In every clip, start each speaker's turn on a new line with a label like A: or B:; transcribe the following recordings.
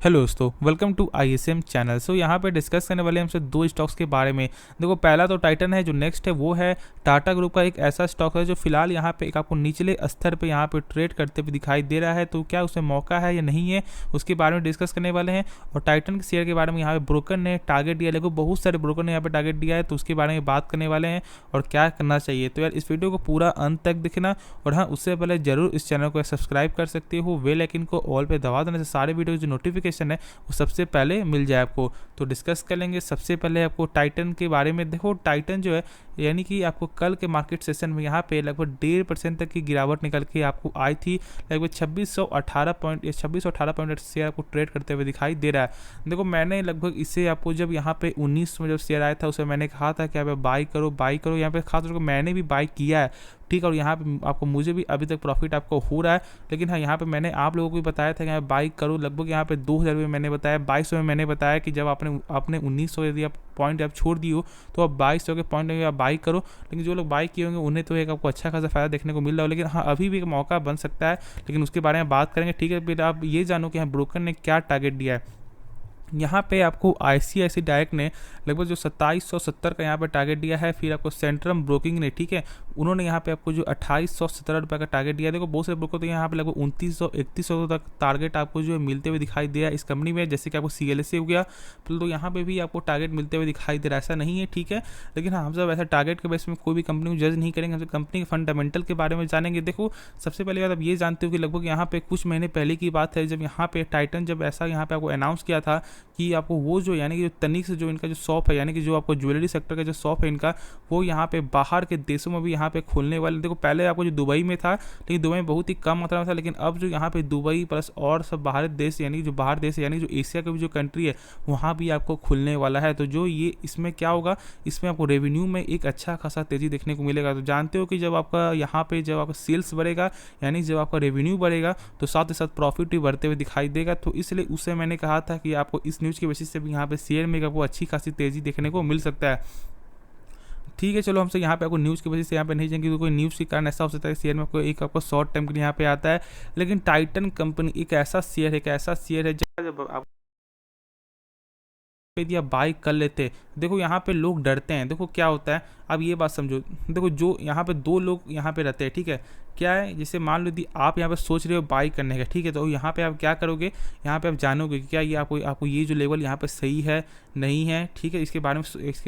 A: Hello दोस्तों, welcome to ISM channel. यहाँ पे डिस्कस करने वाले हैं हमसे दो स्टॉक्स के बारे में। देखो, पहला तो टाइटन है, जो नेक्स्ट है वो है टाटा ग्रुप का एक ऐसा स्टॉक है जो फिलहाल यहाँ पे एक आपको निचले स्तर पे यहाँ पे ट्रेड करते हुए दिखाई दे रहा है। तो क्या उसमें मौका है या नहीं है, उसके बारे में डिस्कस करने वाले हैं। और टाइटन के शेयर के बारे में यहाँ पे ब्रोकर ने टारगेट दिया, देखो बहुत सारे ब्रोकर ने यहाँ पे टारगेट दिया है, तो उसके बारे में बात करने वाले हैं और क्या करना चाहिए। तो यार इस वीडियो को पूरा अंत तक देखना। और हाँ, उससे पहले जरूर इस चैनल को सब्सक्राइब कर सकते हो, बेल आइकन को ऑल पे दबा देने से सारे वीडियो जो नोटिफिकेशन है वो सबसे पहले मिल जाए आपको। तो डिस्कस कर लेंगे सबसे पहले आपको टाइटन के बारे में। देखो, टाइटन जो है यानी कि आपको कल के मार्केट सेशन में यहाँ पे लगभग 1.5% तक की गिरावट निकल के आपको आई थी। लगभग 2618 पॉइंट शेयर आपको ट्रेड करते हुए दिखाई दे रहा है। देखो, मैंने लगभग इसे आपको जब यहाँ पे 19 में जब शेयर आया था उसमें मैंने कहा था कि यहाँ पे बाई करो। यहाँ पे खासतौर पर मैंने भी बाई किया है, ठीक है। और यहाँ पे आपको मुझे भी अभी तक प्रॉफिट आपको हो रहा है। लेकिन हाँ, यहाँ पे मैंने आप लोगों को भी बताया था कि यहाँ बाई करो। लगभग यहाँ पे 2000 में मैंने बताया, 2200 में मैंने बताया कि जब आपने 1900 यदि आप पॉइंट आप छोड़ दिए हो तो आप 2200 के पॉइंट आप बाई करो। लेकिन जो लोग बाई किए होंगे उन्हें तो एक आपको अच्छा खासा फायदा देखने को मिल रहा हो। लेकिन हाँ, अभी भी एक मौका बन सकता है, लेकिन उसके बारे में बात करेंगे, ठीक है। फिर आप ये जानो कि हाँ, ब्रोकर ने क्या टारगेट दिया है। यहाँ पे आपको आईसीआईसी डायरेक्ट ने लगभग जो 2770 का यहाँ पे टारगेट दिया है। फिर आपको सेंट्रम ब्रोकिंग ने, ठीक है, उन्होंने यहाँ पे आपको जो 2817 रुपये का टारगेट दिया है। देखो, बहुत सारे ब्रोकर तो यहाँ पे लगभग 2900-3100 तक टारगेट आपको जो है मिलते हुए दिखाई दे रहा है इस कंपनी में। जैसे कि आपको सीएलएसए हो गया, तो यहाँ पे भी आपको टारगेट मिलते हुए दिखाई दे रहा है, ऐसा नहीं है, ठीक है। लेकिन हाँ, हम सब ऐसा टारगेट के बेस में कोई भी कंपनी को जज नहीं करेंगे, हम सब कंपनी के फंडामेंटल के बारे में जानेंगे। देखो, सबसे पहले बात आप ये जानते हो कि लगभग यहाँ पे कुछ महीने पहले की बात है, जब यहाँ पे टाइटन जब ऐसा यहाँ पे आपको अनाउंस किया था कि आपको वो जो यानी कि जो तनिक से जो इनका जो शॉप है, यानी कि जो आपको ज्वेलरी सेक्टर का जो शॉप है इनका, वो यहाँ पे बाहर के देशों में भी यहाँ पे खोलने वाले। देखो, पहले आपको जो दुबई में था, लेकिन दुबई में बहुत ही कम मात्रा में था। लेकिन अब जो यहाँ पे दुबई प्लस और सब बाहर देश, यानी जो बाहर देश यानी जो एशिया का भी जो कंट्री है वहाँ भी आपको खुलने वाला है। तो जो ये इसमें क्या होगा, इसमें आपको रेवेन्यू में एक अच्छा खासा तेजी देखने को मिलेगा। तो जानते हो कि जब आपका यहाँ पे जब आपका सेल्स बढ़ेगा, यानी जब आपका रेवेन्यू बढ़ेगा, तो साथ ही साथ प्रॉफिट भी बढ़ते हुए दिखाई देगा। तो इसलिए उससे मैंने कहा था कि आपको इस न्यूज़ की बेसिस से भी यहाँ पे शेयर में आपको अच्छी खासी तेजी देखने को मिल सकता है, ठीक है। चलो, हमसे यहाँ पे आपको न्यूज़ की वजह से यहाँ पे नहीं जाएंगे, क्योंकि कोई न्यूज़ के कारण ऐसा हो सकता है कि शेयर में कोई एक आपको शॉर्ट टर्म के लिए यहाँ पे आता है। लेकिन टाइटन कंपनी एक ऐसा शेयर है जब आप यदि आप बाई कर लेते, देखो यहाँ पे लोग डरते हैं। देखो क्या होता है, अब ये बात समझो। देखो, जो यहाँ पे दो लोग यहाँ पे रहते हैं, ठीक है। क्या है, जैसे मान लो यदि आप यहाँ पे सोच रहे हो बाई करने का, ठीक है, तो यहाँ पे आप क्या करोगे, यहाँ पे आप जानोगे कि क्या ये आपको ये जो लेवल यहाँ पे सही है नहीं है, ठीक है। इसके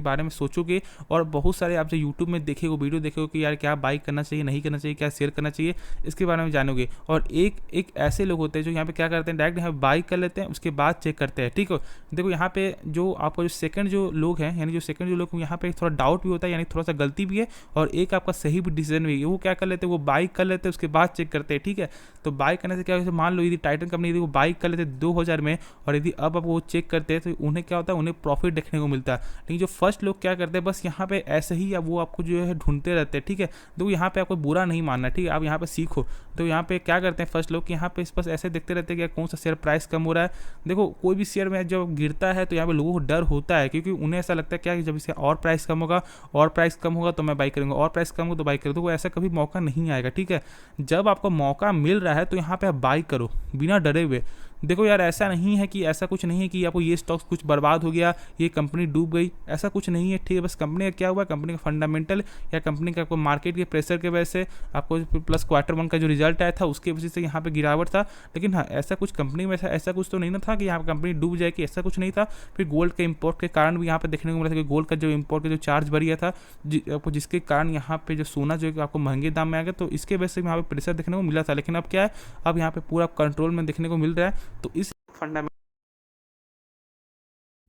A: बारे में सोचोगे। और बहुत सारे आप जो यूट्यूब में देखे वीडियो देखे कि यार क्या बाई करना चाहिए, नहीं करना चाहिए, क्या शेयर करना चाहिए, इसके बारे में जानोगे। और एक ऐसे लोग होते हैं जो यहाँ पे क्या करते हैं, डायरेक्ट यहाँ बाई कर लेते हैं, उसके बाद चेक करते हैं, ठीक है। देखो, यहाँ पे जो आपका जो सेकंड जो लोग हैं, यानी जो सेकंड जो लोग, यहाँ पे थोड़ा डाउट भी होता है, यानी थोड़ा सा गलती भी है, और एक आपका सही भी डिसीजन भी है। वो क्या कर लेते हैं, वो बाई कर लेते हैं, उसके बाद चेक करते हैं, ठीक है। तो बाई करने से क्या होता है, मान लो यदि टाइटन कंपनी यदि वो बाई कर लेते 2000 में, और यदि अब वो चेक करते हैं, तो उन्हें क्या होता है, उन्हें प्रॉफिट देखने को मिलता है। लेकिन जो फर्स्ट लोग क्या करते हैं, बस यहाँ पे ऐसे ही वो आपको जो है ढूंढते रहते हैं, ठीक है। तो यहाँ पे आपको बुरा नहीं मानना, ठीक है, आप यहाँ पे सीखो। तो यहाँ पे क्या करते हैं फर्स्ट लोग, यहाँ पे बस ऐसे देखते रहते हैं कि कौन सा शेयर प्राइस कम हो रहा है। देखो, कोई भी शेयर में जब गिरता है तो यहाँ पे लोगों को डर होता है, क्योंकि उन्हें ऐसा लगता है क्या कि जब इसका और प्राइस कम होगा तो मैं बाई करूंगा, और प्राइस कम होगा तो बाई करूँ। तो ऐसा कभी मौका नहीं आएगा, ठीक है। जब आपको मौका मिल रहा है तो यहाँ पे आप बाई करो बिना डरे हुए। देखो यार, ऐसा नहीं है कि ऐसा कुछ नहीं है कि आपको ये स्टॉक्स कुछ बर्बाद हो गया, ये कंपनी डूब गई, ऐसा कुछ नहीं है, ठीक है। बस कंपनी का क्या हुआ, कंपनी का फंडामेंटल या कंपनी का आपको मार्केट के प्रेशर के वजह से आपको प्लस Q1 का जो रिजल्ट आया था उसके वजह से यहाँ पे गिरावट था। लेकिन हाँ, ऐसा कुछ कंपनी में ऐसा कुछ तो नहीं ना था कि यहाँ पर कंपनी डूब जाएगी, ऐसा कुछ नहीं था। फिर गोल्ड के इम्पोर्ट के कारण भी यहाँ पे देखने को मिला था कि गोल्ड का जो इम्पोर्ट का जो चार्ज बढ़ गया था, आपको जिसके कारण यहाँ पे जो सोना जो है आपको महंगे दाम में आ गया, तो इसके वजह से यहाँ पे प्रेशर देखने को मिला था। लेकिन अब क्या है, अब यहाँ पे पूरा कंट्रोल में देखने को मिल रहा है। तो इस फंडामेंटल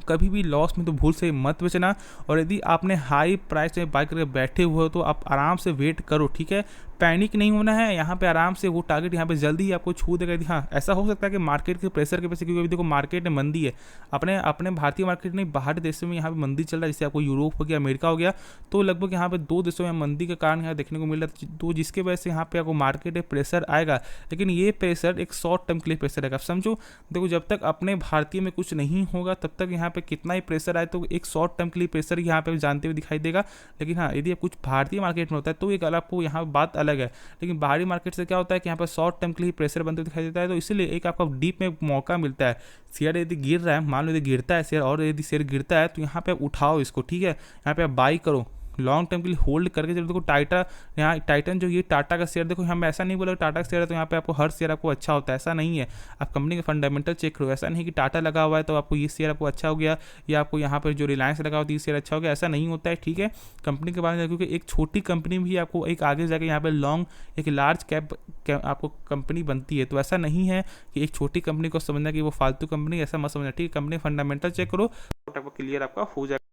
A: कभी भी लॉस में तो भूल से मत बेचना। और यदि आपने हाई प्राइस में बाय करके बैठे हुए हो तो आप आराम से वेट करो, ठीक है। पैनिक नहीं होना है, यहाँ पे आराम से वो टारगेट यहाँ पे जल्दी ही आपको छू देगा। हाँ, ऐसा हो सकता है कि मार्केट के प्रेशर के वजह से, क्योंकि अभी देखो मार्केट में मंदी है, अपने भारतीय मार्केट नहीं, बाहर देशों में यहाँ पे मंदी चल रहा है, जैसे आपको यूरोप हो गया, अमेरिका हो गया। तो लगभग यहाँ पे 2 देशों में मंदी के कारण यहाँ देखने को मिल रहा है, तो जिसके वजह से यहाँ पे आपको मार्केट में प्रेशर आएगा। लेकिन ये प्रेशर एक शॉर्ट टर्म के लिए प्रेशर आएगा, समझो। देखो, जब तक अपने भारतीय में कुछ नहीं होगा तब तक यहाँ पे कितना ही प्रेशर आए तो एक शॉर्ट टर्म के लिए प्रेशर यहाँ पे जानते हुए दिखाई देगा। लेकिन हाँ, यदि कुछ भारतीय मार्केट में होता है तो एक आपको यहाँ बात अलग है, लेकिन बाहरी मार्केट से क्या होता है कि यहाँ पर शॉर्ट टर्म के लिए प्रेशर बनते हुए दिखाई देता है, तो इसलिए एक आपका डीप में मौका मिलता है। शेयर यदि गिर रहा है, मान लो यदि गिरता है शेयर, और यदि शेयर गिरता है तो यहाँ पे आप उठाओ इसको, ठीक है, यहाँ पे आप बाई करो, लॉन्ग टर्म के लिए होल्ड करके चलो। देखो यहाँ टाइटन जो ये टाटा का शेयर, देखो हम ऐसा नहीं बोला टाटा का शेयर है तो यहाँ पे आपको हर शेयर आपको अच्छा होता है, ऐसा नहीं है। आप कंपनी के फंडामेंटल चेक करो, ऐसा नहीं कि टाटा लगा हुआ है तो आपको ये शेयर आपको अच्छा हो गया, या आपको यहाँ पर जो रिलायंस लगा हुआ है ये शेयर अच्छा हो गया, ऐसा नहीं होता है, ठीक है। कंपनी के बारे में, क्योंकि एक छोटी कंपनी भी आपको एक आगे जाके यहाँ पे लॉन्ग एक लार्ज कैप आपको कंपनी बनती है, तो ऐसा नहीं है कि एक छोटी कंपनी को समझना कि वो फालतू कंपनी, ऐसा मत समझना, ठीक है। कंपनी फंडामेंटल चेक करो, क्लियर आपका हो जाएगा।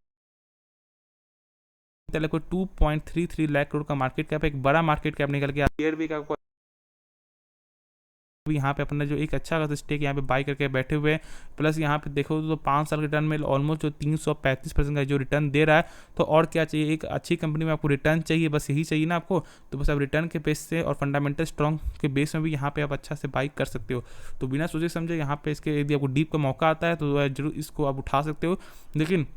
A: लगभग 2.33 लाख करोड़ का मार्केट कैप, एक बड़ा मार्केट कैप निकल गया। शेयर भी आपको यहाँ पे अपना जो एक अच्छा खासा स्टेक यहाँ पे बाई करके बैठे हुए हैं, प्लस यहाँ पे देखो तो 5 साल के रिटर्न में ऑलमोस्ट जो 335% का जो रिटर्न दे रहा है, तो और क्या चाहिए। एक अच्छी कंपनी में आपको रिटर्न चाहिए, बस यही चाहिए ना आपको, तो बस आप रिटर्न के बेस से और फंडामेंटल स्ट्रॉन्ग के बेस में भी यहाँ पे आप अच्छा से बाई कर सकते हो। तो बिना सोचे समझे यहाँ पे इसके यदि आपको डीप का मौका आता है तो जरूर इसको आप उठा सकते हो। लेकिन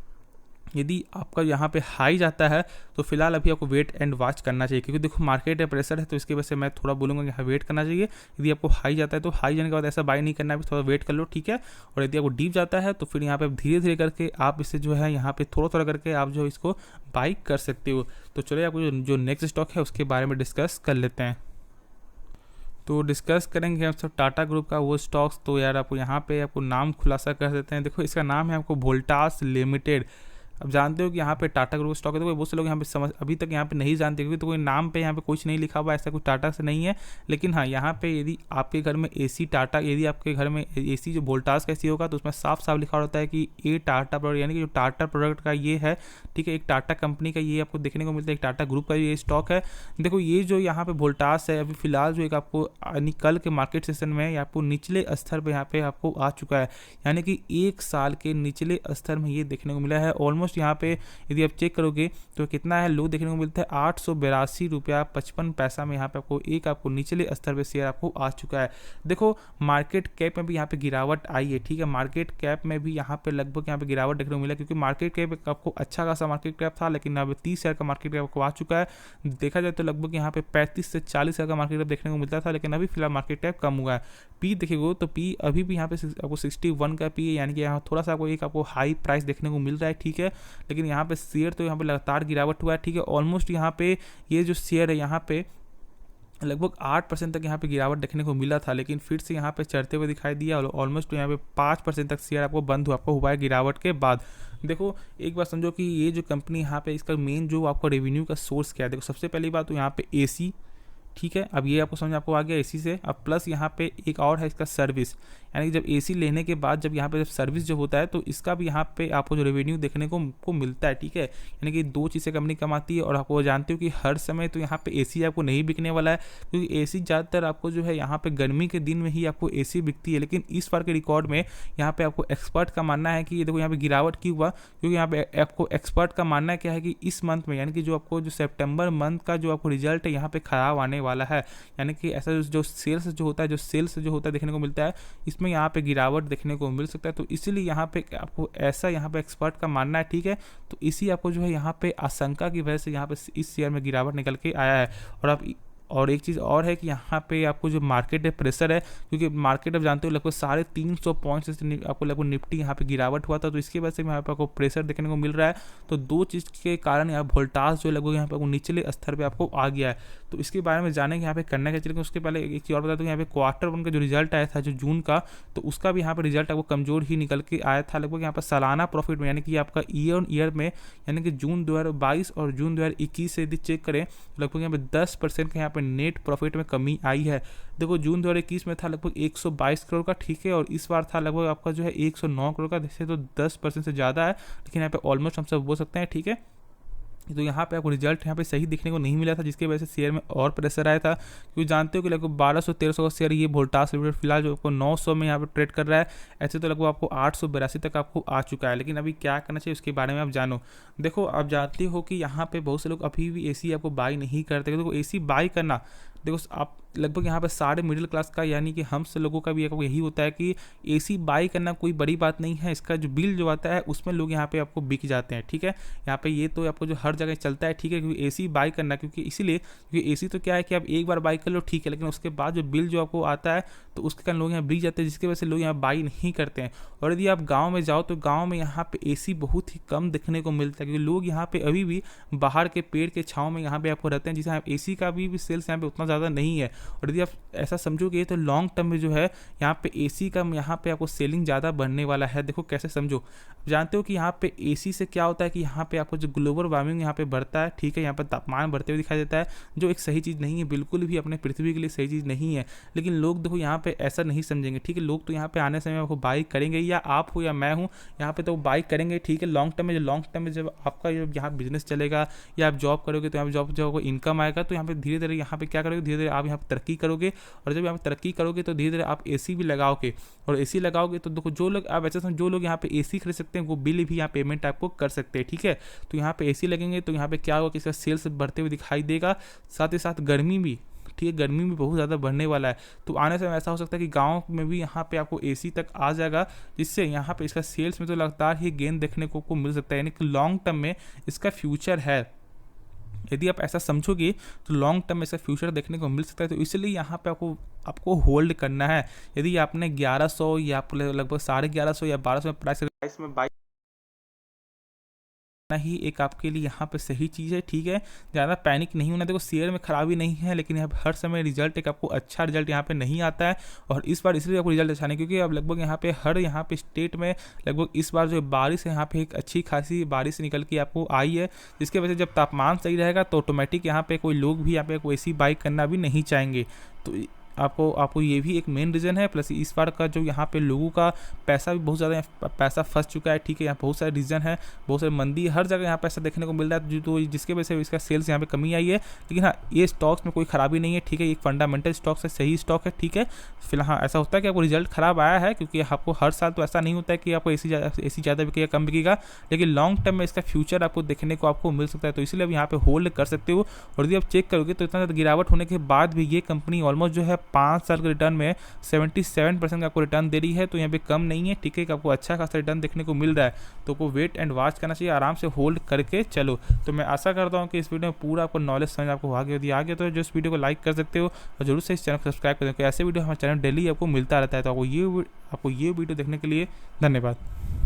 A: यदि आपका यहाँ पे हाई जाता है तो फिलहाल अभी आपको वेट एंड वॉच करना चाहिए, क्योंकि देखो मार्केट है, प्रेशर है, तो इसकी वजह से मैं थोड़ा बोलूँगा कि यहाँ वेट करना चाहिए। यदि आपको हाई जाता है तो हाई जाने के बाद ऐसा बाई नहीं करना है, थोड़ा वेट कर लो, ठीक है। और यदि आपको डीप जाता है तो फिर यहाँ पे धीरे धीरे करके आप इसे जो है यहाँ पे थोड़ा थोड़ा करके आप जो इसको बाई कर सकते हो। तो चलिए आपको जो नेक्स्ट स्टॉक है उसके बारे में डिस्कस कर लेते हैं। तो डिस्कस करेंगे हम सब टाटा ग्रुप का वो स्टॉक्स। तो यार आपको यहाँ पे आपको नाम खुलासा कर देते हैं। देखो इसका नाम है आपको वोल्टास लिमिटेड। अब जानते हो कि यहाँ पे टाटा ग्रुप स्टॉक है, तो बहुत से लोग यहाँ पे समझ अभी तक यहाँ पे नहीं जानते, क्योंकि तो कोई नाम पे यहाँ पे कुछ नहीं लिखा हुआ, ऐसा कुछ टाटा से नहीं है। लेकिन हाँ, यहाँ पे यदि आपके घर में एसी टाटा, यदि आपके घर में एसी जो वोल्टास का एसी होगा तो उसमें साफ साफ लिखा होता है कि ये टाटा प्रोडक्ट, यानी कि जो टाटा प्रोडक्ट का ये है, ठीक है, एक टाटा कंपनी का ये आपको देखने को मिलता है, एक टाटा ग्रुप का ये स्टॉक है। देखो ये जो यहाँ पे वोल्टास है, अभी फिलहाल जो एक आपको कल के मार्केट सेशन में आपको निचले स्तर पर यहाँ पे आपको आ चुका है, यानी कि 1 साल के निचले स्तर में ये देखने को मिला है। ऑलमोस्ट यहाँ पे यदि आप चेक करोगे तो कितना है, लो देखने को मिलता है 882 रुपया 55 पैसा में यहाँ पे आपको निचले स्तर पे शेयर आपको आ चुका है। देखो मार्केट कैप में भी यहाँ पे गिरावट आई है, ठीक है, मार्केट कैप में भी यहाँ पे लगभग यहाँ पे गिरावट देखने को मिला, क्योंकि मार्केट कैप आपको अच्छा खासा मार्केट कैप था, लेकिन अब 30 शेयर का मार्केट कैप आपको आ चुका है। देखा जाए तो लगभग यहाँ पे 35 से 40 शेयर का मार्केट कैप देखने को मिलता था, लेकिन अभी फिलहाल मार्केट कैप कम हुआ है। पी देखिएगा तो पी अभी भी यहाँ पे आपको 61 का पी है, यानी कि यहाँ थोड़ा सा आपको हाई प्राइस देखने को मिल रहा है, ठीक है। लेकिन यहाँ पे शेयर तो यहाँ पे लगातार गिरावट हुआ है, ठीक है। ऑलमोस्ट यहाँ पे ये जो शेयर है यहाँ पे लगभग 8% तक यहाँ पे गिरावट देखने को मिला था, लेकिन फिर से यहाँ पे चढ़ते हुए दिखाई दिया, और ऑलमोस्ट यहाँ पे 5% तक शेयर आपको बंद हुआ है गिरावट के बाद। देखो एक बार समझो कि ये जो कंपनी यहाँ पे इसका मेन जो आपको रेवेन्यू का सोर्स क्या है। देखो सबसे पहली बात तो यहाँ पे एसी, ठीक है, अब ये आपको समझ आपको आ गया एसी से। अब प्लस यहाँ पे एक और है इसका सर्विस, यानी कि जब एसी लेने के बाद जब यहाँ पे जब सर्विस जो होता है तो इसका भी यहाँ पे आपको जो रेवेन्यू देखने को मिलता है, ठीक है। यानी कि 2 चीज़ें कंपनी कमाती है। और आपको जानते हो कि हर समय तो यहाँ पे एसी आपको नहीं बिकने वाला है, क्योंकि एसी ज़्यादातर आपको जो है यहाँ पे गर्मी के दिन में ही आपको एसी बिकती है। लेकिन इस बार के रिकॉर्ड में यहाँ पे आपको एक्सपर्ट का मानना है कि ये देखो यहाँ पे गिरावट क्यों हुआ, क्योंकि यहाँ पे आपको एक्सपर्ट का मानना है क्या है कि इस मंथ में, यानी कि जो आपको जो सितंबर मंथ का जो आपको रिजल्ट है यहाँ पे खराब आने वाला है। यानी कि ऐसा जो सेल्स जो होता है देखने को मिलता है, इसमें यहाँ पे गिरावट देखने को मिल सकता है। तो इसीलिए यहाँ पे आपको ऐसा यहाँ पे एक्सपर्ट का मानना है, ठीक है। तो इसी आपको जो है यहाँ पे आशंका की वजह से यहाँ पे इस शेयर में गिरावट निकल के आया है। और एक चीज़ और है कि यहाँ पे आपको जो मार्केट है प्रेशर है, क्योंकि मार्केट आप जानते हो लगभग 350 पॉइंट से आपको लगभग निफ्टी यहाँ पे गिरावट हुआ था, तो इसकी वजह से यहाँ पे आपको प्रेशर देखने को मिल रहा है। तो 2 चीज़ के कारण यहाँ वोल्टास जो लगभग यहाँ पे निचले स्तर पे आपको आ गया है। तो इसके बारे में जानेंगे यहाँ पे करना क्या चाहिए। उसके पहले एक चीज़ और बता दूँ, यहाँ पे Q1 का जो रिजल्ट आया था जो जून का, तो उसका भी यहाँ पे रिजल्ट आपको कमजोर ही निकल के आया था। लगभग यहाँ पर सालाना प्रॉफिट में, यानी कि आपका ईयर ऑन ईयर में, यानी कि जून 2022 और जून 2021 से यदि चेक करें तो लगभग यहाँ पे 10% का यहाँ पे नेट प्रॉफिट में कमी आई है। देखो जून 2021 में था लगभग 122 करोड़ का, ठीक है, और इस बार था लगभग आपका जो है 109 करोड़ का, जैसे तो 10% से ज़्यादा है, लेकिन यहाँ पे ऑलमोस्ट हम सब बोल सकते हैं, ठीक है। तो यहाँ पे आपको रिजल्ट यहाँ पे सही दिखने को नहीं मिला था, जिसकी वजह से शेयर में और प्रेशर आया था। क्योंकि जानते हो कि लगभग 1200-1300 का शेयर ये वोल्टास लिमिटेड फिलहाल जो आपको 900 में यहाँ पे ट्रेड कर रहा है, ऐसे तो लगभग आपको 882 तक आपको आ चुका है। लेकिन अभी क्या करना चाहिए उसके बारे में आप जानो। देखो आप जानते हो कि यहाँ पे बहुत से लोग अभी भी एसी आपको बाई नहीं करते। देखो एसी बाई करना, देखो आप लगभग यहाँ पे सारे मिडिल क्लास का यानी कि हम से लोगों का भी यही होता है कि एसी बाई करना कोई बड़ी बात नहीं है, इसका जो बिल जो आता है उसमें लोग यहाँ पे आपको बिक जाते हैं, ठीक है। यहाँ पे ये तो आपको जो हर जगह चलता है, ठीक है, क्योंकि एसी बाई करना, क्योंकि इसीलिए क्योंकि एसी तो क्या है कि आप एक बार बाई कर लो, ठीक है, लेकिन उसके बाद जो बिल जो आपको आता है तो उसके कारण लोग यहाँ बिक जाते हैं, जिसकी वजह से लोग यहाँ बाई नहीं करते हैं। और यदि आप गाँव में जाओ तो गाँव में यहाँ पे एसी बहुत ही कम देखने को मिलता है, क्योंकि लोग यहाँ पे अभी भी बाहर के पेड़ के छाँव में यहाँ पे आपको रहते हैं, जिसे एसी का भी सेल्स यहाँ पे उतना ज़्यादा नहीं है। और यदि आप ऐसा समझोगे तो लॉन्ग टर्म में जो है यहाँ पे एसी का यहाँ पे आपको सेलिंग ज़्यादा बढ़ने वाला है। देखो कैसे समझो, जानते हो कि यहाँ पे एसी से क्या होता है कि यहाँ पे आपको जो ग्लोबल वार्मिंग यहाँ पे बढ़ता है, ठीक है, यहाँ पे तापमान बढ़ते हुए दिखाई देता है, जो एक सही चीज़ नहीं है, बिल्कुल भी अपने पृथ्वी के लिए सही चीज़ नहीं है। लेकिन लोग देखो यहाँ पे ऐसा नहीं समझेंगे, ठीक है, लोग तो यहाँ पे आने समय आपको बाइक करेंगे, या आप हो या मैं हूँ यहाँ पे तो बाइक करेंगे, ठीक है। लॉन्ग टर्म में जब आपका यहाँ बिजनेस चलेगा या आप जॉब करोगे तो यहाँ जॉब जो इनकम आएगा, तो यहाँ पे धीरे धीरे यहाँ पे क्या करोगे, धीरे धीरे आप यहाँ पे तरक्की करोगे। और जब यहाँ पे तरक्की करोगे तो धीरे धीरे आप एसी भी लगाओगे, और एसी लगाओगे तो देखो जो लोग आप ऐसा समझो, जो लोग यहाँ पे एसी खरीद सकते हैं वो बिल भी यहाँ पेमेंट आपको कर सकते हैं, ठीक है। तो यहाँ पे एसी लगेंगे तो यहाँ पे क्या होगा कि इसका सेल्स बढ़ते हुए दिखाई देगा। साथ ही साथ गर्मी भी, ठीक है, गर्मी भी बहुत ज़्यादा बढ़ने वाला है, तो आने से ऐसा हो सकता है कि गांव में भी यहाँ पे आपको एसी तक आ जाएगा, जिससे यहाँ पे इसका सेल्स में तो लगातार ही गेन देखने को मिल सकता है, यानी कि लॉन्ग टर्म में इसका फ्यूचर है। यदि आप ऐसा समझोगे तो लॉन्ग टर्म में इसका फ्यूचर देखने को मिल सकता है। तो इसलिए यहाँ पे आपको होल्ड करना है। यदि आपने 1100 या लगभग 1150 या 1200 प्राइस में बाई ही एक आपके लिए यहाँ पे सही चीज़ है, ठीक है। ज़्यादा पैनिक नहीं होना, देखो शेयर में खराबी नहीं है, लेकिन यहाँ पे हर समय रिजल्ट एक आपको अच्छा रिजल्ट यहाँ पे नहीं आता है। और इस बार इसलिए आपको रिजल्ट अच्छा नहीं, क्योंकि अब लगभग यहाँ पे स्टेट में लगभग इस बार जो बारिश है यहाँ पे एक अच्छी खासी बारिश निकल के आपको आई है, जिसके वजह से जब तापमान सही रहेगा तो ऑटोमेटिक यहाँ पे कोई लोग भी यहाँ पे कोई ऐसी बाइक करना भी नहीं चाहेंगे। तो आपको ये भी एक मेन रीज़न है। प्लस इस बार का जो यहाँ पे लोगों का पैसा भी बहुत ज़्यादा पैसा फंस चुका है, ठीक है। यहाँ बहुत सारे रीज़न है, बहुत सारी मंदी, हर जगह यहाँ पैसा देखने को मिल रहा है, तो जिसके वजह से इसका सेल्स यहाँ पे कमी आई है। लेकिन हाँ, ये स्टॉक्स में कोई खराबी नहीं है, ठीक है, एक फंडामेंटल स्टॉक्स है, सही स्टॉक है, ठीक है। फिलहाल ऐसा होता है कि आपको रिजल्ट खराब आया है, क्योंकि आपको हर साल तो ऐसा नहीं होता है कि आपको एसी ज़्यादा बिकेगा कम बिकेगा, लेकिन लॉन्ग टर्म में इसका फ्यूचर आपको देखने को आपको मिल सकता है। तो इसलिए अब यहाँ पे होल्ड कर सकते हो। और यदि आप चेक करोगे तो इतना ज़्यादा गिरावट होने के बाद भी ये कंपनी ऑलमोस्ट जो है 5 साल के रिटर्न में 77% का आपको रिटर्न दे रही है, तो यहाँ पे कम नहीं है, ठीक है, कि आपको अच्छा खासा रिटर्न देखने को मिल रहा है। तो आपको वेट एंड वॉच करना चाहिए, आराम से होल्ड करके चलो। तो मैं आशा करता हूँ कि इस वीडियो में पूरा आपको नॉलेज समझ आपको आ गया तो जो इस वीडियो को लाइक कर सकते हो, और जरूर से इस चैनल को सब्सक्राइब कर दें, क्योंकि ऐसे वीडियो हमारे चैनल डेली आपको मिलता रहता है। तो आपको ये वीडियो देखने के लिए धन्यवाद।